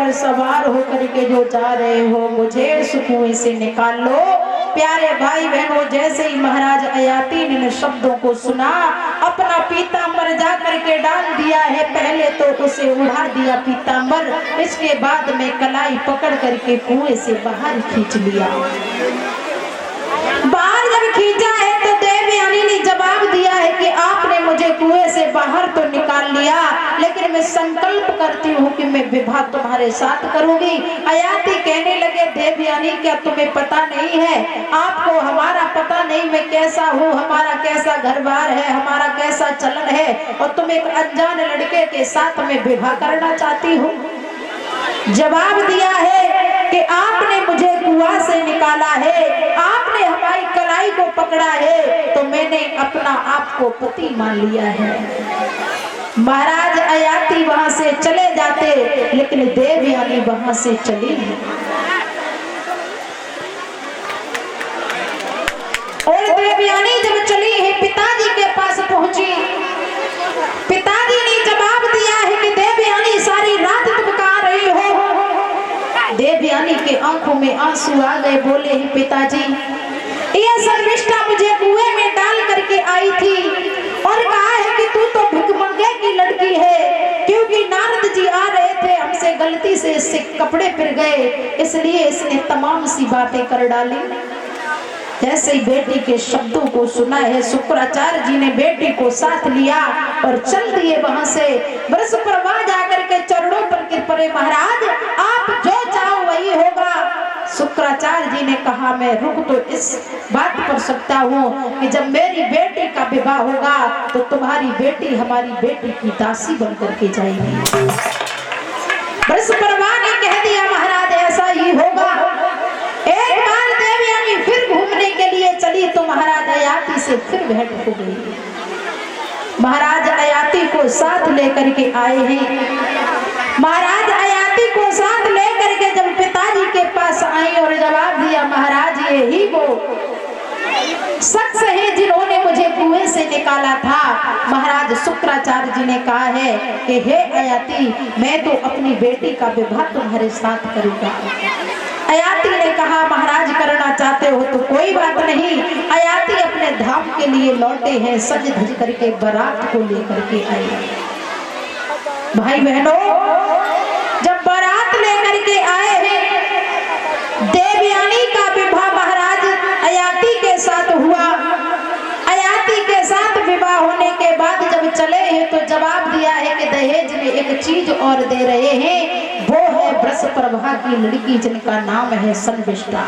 पर सवार होकर के जो जा रहे हो, मुझे इस कुएं से निकाल लो। प्यारे भाई बहनों, जैसे ही महाराज अयाती ने इन शब्दों को सुना, अपना पीतांबर जा करके डाल दिया है। पहले तो उसे उड़ा दिया पीतांबर, इसके बाद में कलाई पकड़ करके कुएं से बाहर खींच लिया। बाहर जब खींचा है तो देवयानी ने जवाब दिया है कि आपने मुझे कुएं से बाहर तो निकाल लिया, लेकिन मैं संकल्प करती हूँ कि मैं विवाह तुम्हारे साथ करूंगी। अयाती कहने लगे, देवयानी क्या तुम्हें पता नहीं है, आपको हमारा पता नहीं मैं कैसा हूँ, हमारा कैसा घर बार है, हमारा कैसा चलन है, और तुम एक अनजान लड़के के साथ मैं विवाह करना चाहती हूँ। जवाब दिया है कि आपने मुझे कुआं से निकाला है, आपने हमारी कलाई को पकड़ा है, तो मैंने अपना आप को पति मान लिया है। महाराज अयाती वहां से चले जाते, लेकिन देवयानी वहां से चली नहीं। और देवयानी जब चली है, पिताजी के पास पहुंची। पिताजी ने जवाब दिया है कि देवयानी सारी रात तुम कहाँ रही हो। देवयानी के आंखों में आंसू आ गए, बोले हैं पिताजी, यह शर्मिष्ठा मुझे कुएं में डाल करके आई थी और कहा है कि तू तो भिखमंगे की लड़की है, क्योंकि नारद जी आ रहे थे, हमसे गलती से इससे कपड़े फिर गए, इसलिए इसने तमाम सी बातें कर डाली। जैसे ही बेटी के शब्दों को सुना है, शुक्राचार्य जी ने बेटी को साथ लिया और चल दिए वहां से। बृहस्पतिवार जाकर के चरणों पर गिर पड़े, महाराज आप जो चाहो वही होगा। शुक्राचार्य जी ने कहा, मैं रुक तो इस बात पर सकता हूँ कि जब मेरी बेटी का विवाह होगा तो तुम्हारी बेटी हमारी बेटी की दासी बन करके जाएगी। बृहस्पतिवार ने कह दिया, महाराज ऐसा ही होगा। एक बार देवयानी फिर घूमने के लिए चली तो महाराज अयाती से फिर भेंट हो गई। महाराज अयाती को साथ लेकर के आए हैं। महाराज अयाती को साथ लेकर के जब पिताजी के पास आई और जवाब दिया, महाराज यही वो शख्स है जिन्होंने मुझे कुएं से निकाला था। महाराज शुक्राचार्य जी ने कहा है कि हे अयाती, मैं तो अपनी बेटी का विवाह तुम्हारे साथ करूंगा। अयाती ने कहा, महाराज करना चाहते हो तो कोई बात नहीं। अयाती अपने धाम के लिए लौटे हैं, सज धज करके बारात को लेकर के आए। भाई बहनों, जब बारात लेकर के आए हैं, देवयानी का विवाह महाराज अयाती के साथ हुआ। अयाती के साथ विवाह होने के बाद जब चले हैं तो जवाब दिया है कि दहेज में एक चीज और दे रहे हैं, वो है बृहस्पतिवार की लड़की जिनका नाम है शर्मिष्ठा।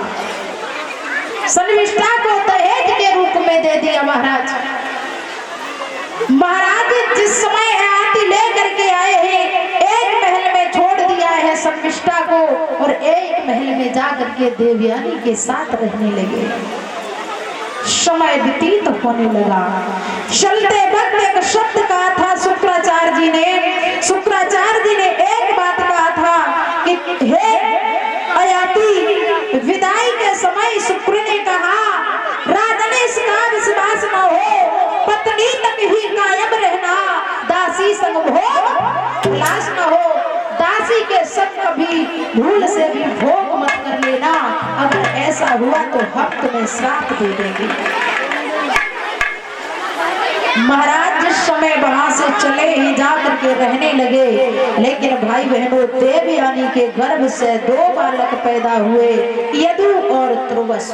शर्मिष्ठा को दहेज के रूप में दे दिया महाराज। महाराज जिस समय अयाती लेकर के आए हैं, एक महल में छोड़ दिया है शर्मिष्ठा को और एक महल में जाकर के देवयानी के साथ रहने लगे। समय व्यतीत होने लगा। चलते वक्त एक शब्द कहा था शुक्राचार्य जी ने। शुक्राचार्य जी ने एक बात कहा था कि हे अयाती, विदाई के समय शुक्र ने कहा, राजन इसका विश्वास न हो, पत्नी तक ही कायम रहना, दासी संग भोग लाश न हो। दासी के संग कभी भूल से भी भोग मत कर लेना, अगर ऐसा हुआ तो हम तुम्हें श्राप दे देंगे। महाराज जिस समय वहां से चले ही जा करके रहने लगे, लेकिन भाई बहनों, देवयानी के गर्भ से 2 बालक पैदा हुए, यदु और त्रुवस।